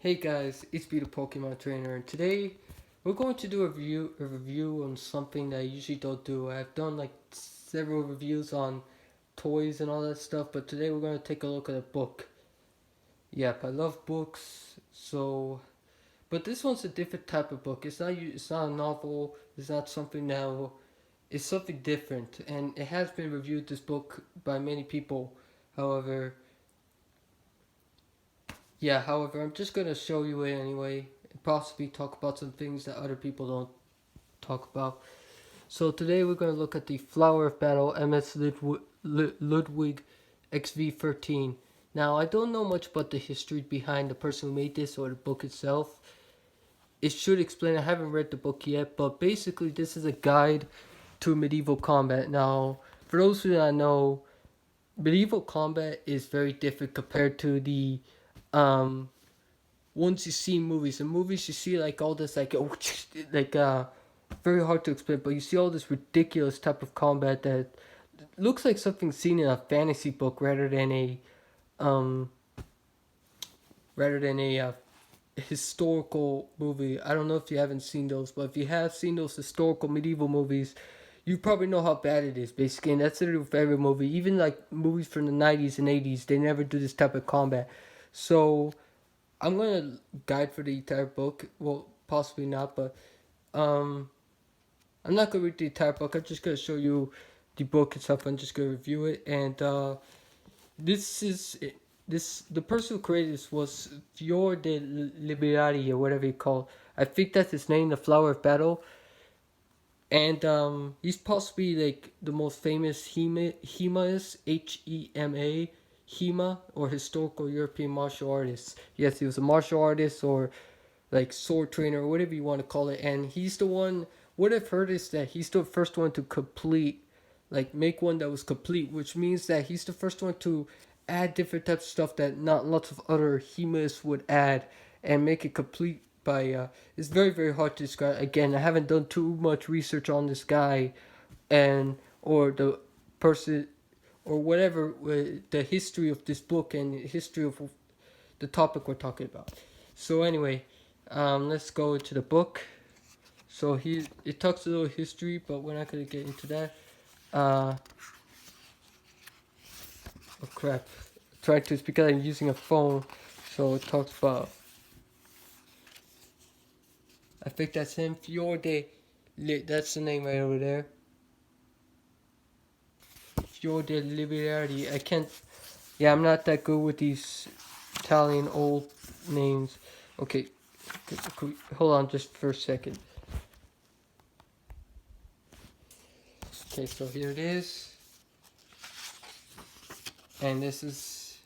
Hey guys, it's Be the Pokemon Trainer, and today we're going to do a review on something that I usually don't do. I've done like several reviews on toys and all that stuff, but today we're going to take a look at a book. Yep, I love books, but this one's a different type of book. It's not a novel. It's not something now. It's something different, and it has been reviewed this book by many people. However, however, I'm just gonna show you it anyway, and possibly talk about some things that other people don't talk about. So today we're gonna look at the Flower of Battle MS Ludwig XV13. Now I don't know much about the history behind the person who made this or the book itself. It should explain. I haven't read the book yet, but basically this is a guide to medieval combat. Now, for those who don't know, medieval combat is very different compared to the um once you see movies. In movies, you see like all this like very hard to explain, but you see all this ridiculous type of combat that looks like something seen in a fantasy book um rather than a historical movie. I don't know if you haven't seen those, but if you have seen those historical medieval movies, you probably know how bad it is, basically. And that's literally with every movie. Even like movies from the 90s and 80s, they never do this type of combat. So I'm gonna guide for the entire book. Well, possibly not, but um, I'm not gonna read the entire book. I'm just gonna show you the book itself. I'm just gonna review it, and this is this the person who created this was Fior de Liberati or whatever he called. I think that's his name, the Flower of Battle, and he's possibly like the most famous Hemaist Hema Hema or historical European martial artist. Yes, he was a martial artist or like sword trainer or whatever you want to call it, and he's the one. What I've heard is that he's the first one to complete, like make one that was complete, which means that he's the first one to add different types of stuff that not lots of other Hemas would add and make it complete by it's very hard to describe. Again, I haven't done too much research on this guy and or the person or whatever the history of this book and history of the topic we're talking about. So anyway, let's go into the book. So it talks a little history, but we're not gonna get into that. Uh, oh crap! Trying to speak. I'm using a phone, so it talks about. I think that's him. Fiorde. That's the name right over there. Fiorde Liberati. I can't. Yeah, I'm not that good with these Italian old names. Okay, hold on just for a second. Okay, so here it is, and this is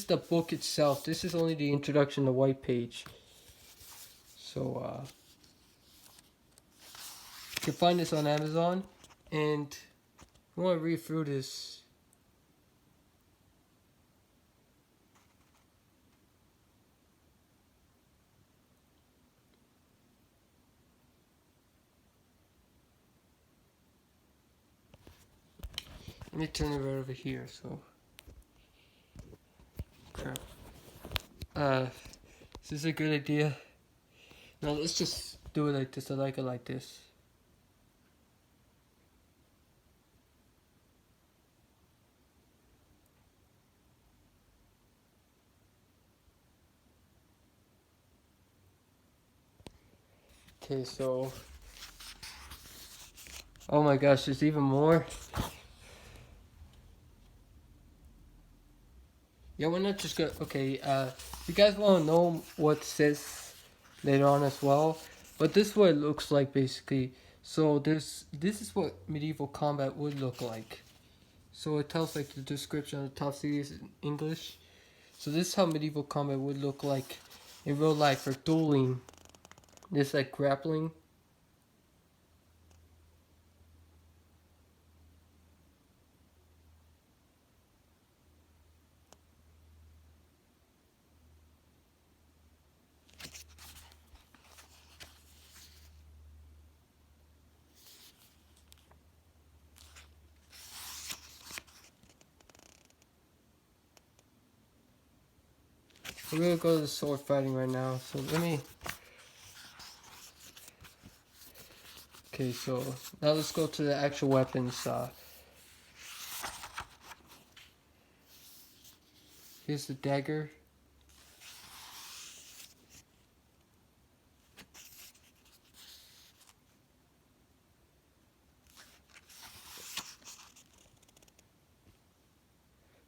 the book itself. This is only the introduction, the white page. So you can find this on Amazon, and I want to read through this. Let me turn it right over here. So crap. Uh, is this a good idea? No, let's just do it like this. I like it like this. Okay, so oh my gosh, there's even more. Yeah, we're not just gonna. Okay, you guys want to know what it says later on as well, but this is what it looks like basically. So this is what medieval combat would look like. So it tells like the description of the top series in English. So this is how medieval combat would look like in real life for dueling. This like grappling. we're gonna go to the sword fighting right now. So let me. Okay, so now let's go to the actual weapons. Here's the dagger.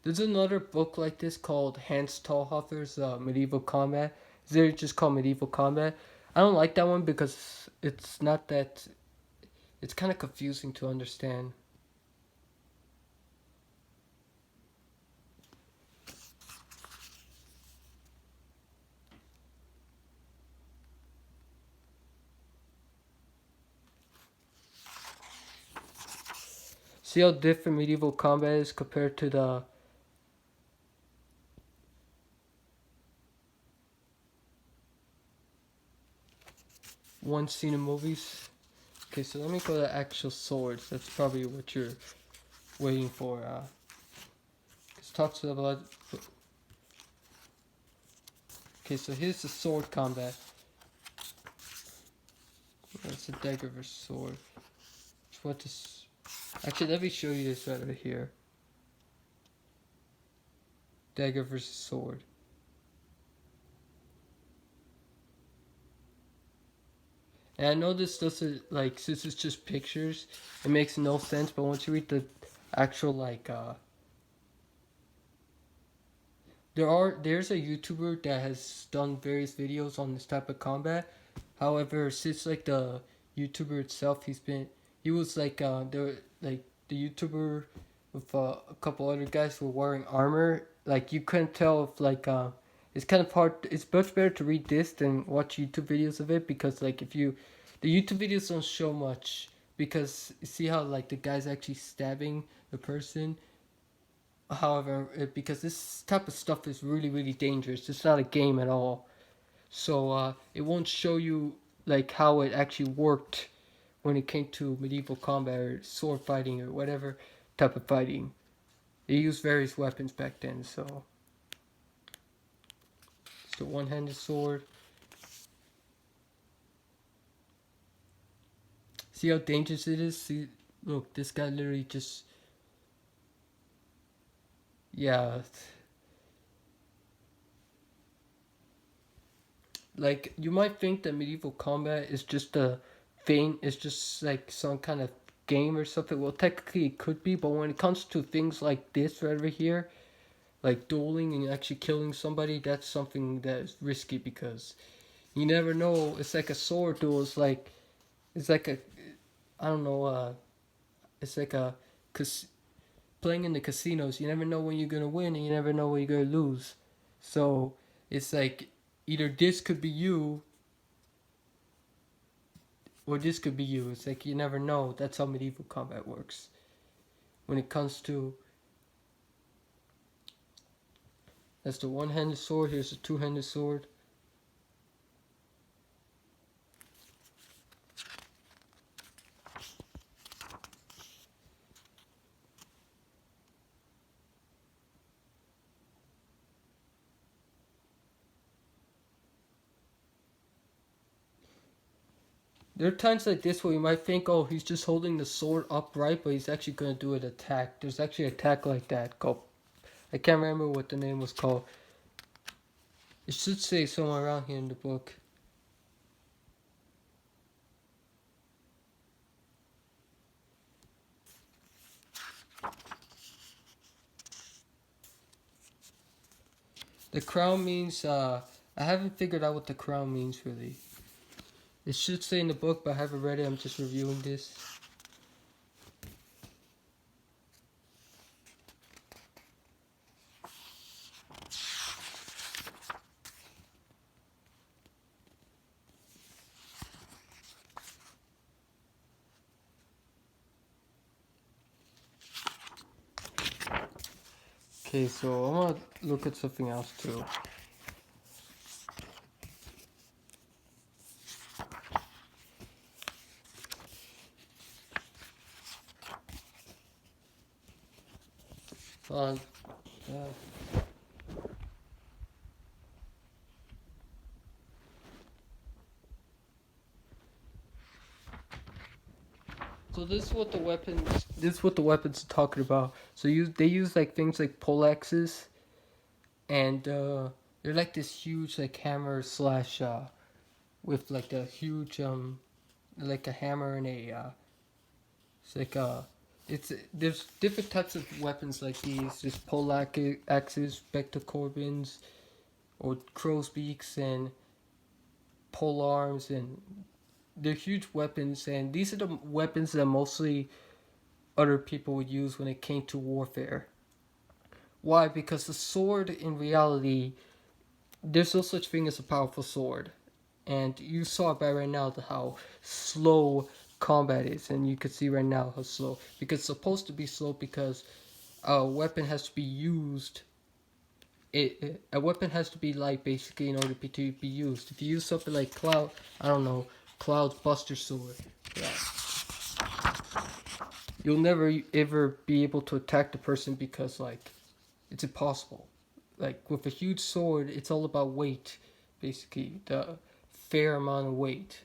There's another book like this called Hans Talhofer's Medieval Combat. It's literally just called Medieval Combat. I don't like that one because it's not that. It's kind of confusing to understand. See how different Medieval Combat is compared to the one seen in movies? Okay, so let me go to the actual swords. That's probably what you're waiting for. Let's talk to the blood. Okay, so here's the sword combat. That's a dagger versus sword. What this? Actually, let me show you this right over here. Dagger versus sword. And I know this doesn't, like, since it's just pictures, it makes no sense, but once you read the actual, like, there's a YouTuber that has done various videos on this type of combat. However, since, like, the YouTuber itself, he was, like, the YouTuber with a couple other guys who were wearing armor. Like, you couldn't tell if, like, it's kind of hard, it's much better to read this than watch YouTube videos of it, because, like, the YouTube videos don't show much, because you see how, like, the guy's actually stabbing the person. However, because this type of stuff is really, really dangerous. It's not a game at all. So it won't show you, like, how it actually worked when it came to medieval combat or sword fighting or whatever type of fighting. They used various weapons back then, so it's the one-handed sword. See how dangerous it is? See, look, this guy literally just, yeah. Like, you might think that medieval combat is just a thing, it's just like some kind of game or something. Well, technically it could be, but when it comes to things like this right over here, like dueling and actually killing somebody, that's something that is risky, because you never know. It's like a sword duel. It's like a, I don't know, it's like a, cause playing in the casinos, you never know when you're gonna win and you never know when you're gonna lose. So it's like either this could be you or this could be you. It's like you never know. That's how medieval combat works. When it comes to, that's the one-handed sword. Here's the two-handed sword. There are times like this where you might think, oh, he's just holding the sword upright, but he's actually going to do an attack. There's actually an attack like that called, I can't remember what the name was called. It should say somewhere around here in the book. The crown means, I haven't figured out what the crown means really. It should say in the book, but I haven't read it. I'm just reviewing this. Okay, so I'm gonna look at something else too. Uh, So this is what the weapons are talking about. So they use like things like poleaxes, and they're like this huge like hammer slash with like a huge like a hammer and a it's like it's there's different types of weapons like these. There's poleaxes, Bectocorbins, or crow's beaks, and pole arms, and they're huge weapons. And these are the weapons that mostly other people would use when it came to warfare. Why? Because the sword, in reality, there's no such thing as a powerful sword. And you saw by right now how slow combat is, and you can see right now how slow. Because it's supposed to be slow because a weapon has to be used. A weapon has to be light basically in order to be used. If you use something like I don't know, Cloud's Buster Sword, yeah, you'll never ever be able to attack the person because like it's impossible. Like with a huge sword, it's all about weight, basically the fair amount of weight.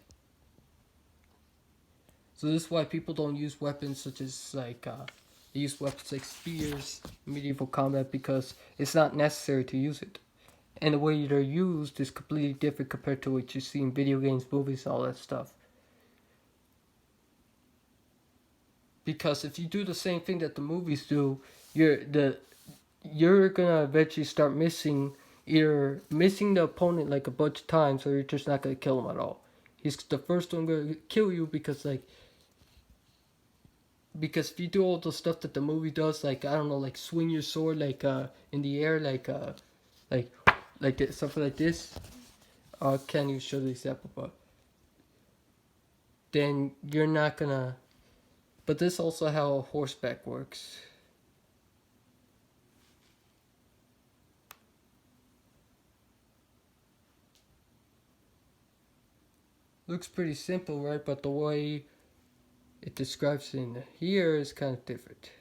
So this is why people don't use weapons such as like they use weapons like spears in medieval combat because it's not necessary to use it. And the way they're used is completely different compared to what you see in video games, movies, all that stuff. Because if you do the same thing that the movies do, you're gonna eventually start either missing the opponent like a bunch of times, or you're just not gonna kill him at all. He's the first one gonna kill you because if you do all the stuff that the movie does, like I don't know, like swing your sword like in the air, like something like this. Can't even show the example, but then you're not gonna. But this also how horseback works. Looks pretty simple, right? But the way it describes in here is kind of different.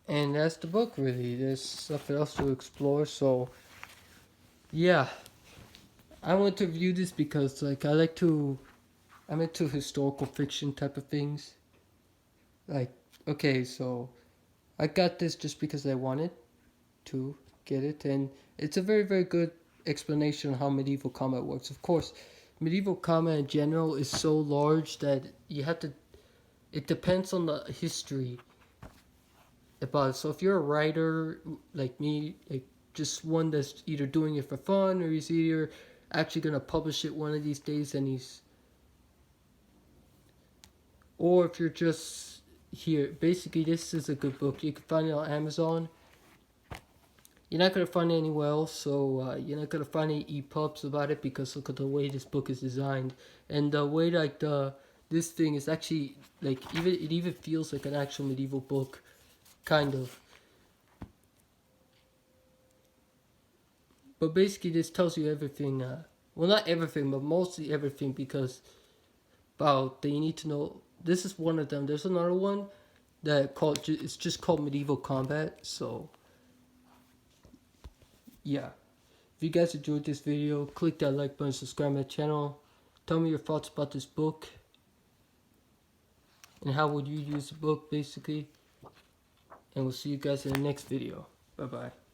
And that's the book, really. There's nothing else to explore, so yeah. I want to review this because, like, I'm into historical fiction type of things. Like, okay, so I got this just because I wanted to get it, and it's a very, very good explanation on how medieval combat works. Of course, medieval combat in general is so large that you have to. It depends on the history about it. So if you're a writer like me, like just one that's either doing it for fun or he's either actually gonna publish it one of these days, or if you're just here, basically this is a good book. You can find it on Amazon. You're not gonna find it anywhere else, so you're not gonna find any EPUBs about it because look at the way this book is designed and the way like this thing is actually like it even feels like an actual medieval book, kind of. But basically, this tells you everything. Well, not everything, but mostly everything because about that you need to know. This is one of them. There's another one it's just called Medieval Combat. So yeah, if you guys enjoyed this video, click that like button, subscribe to my channel. Tell me your thoughts about this book and how would you use the book basically. And we'll see you guys in the next video. Bye bye.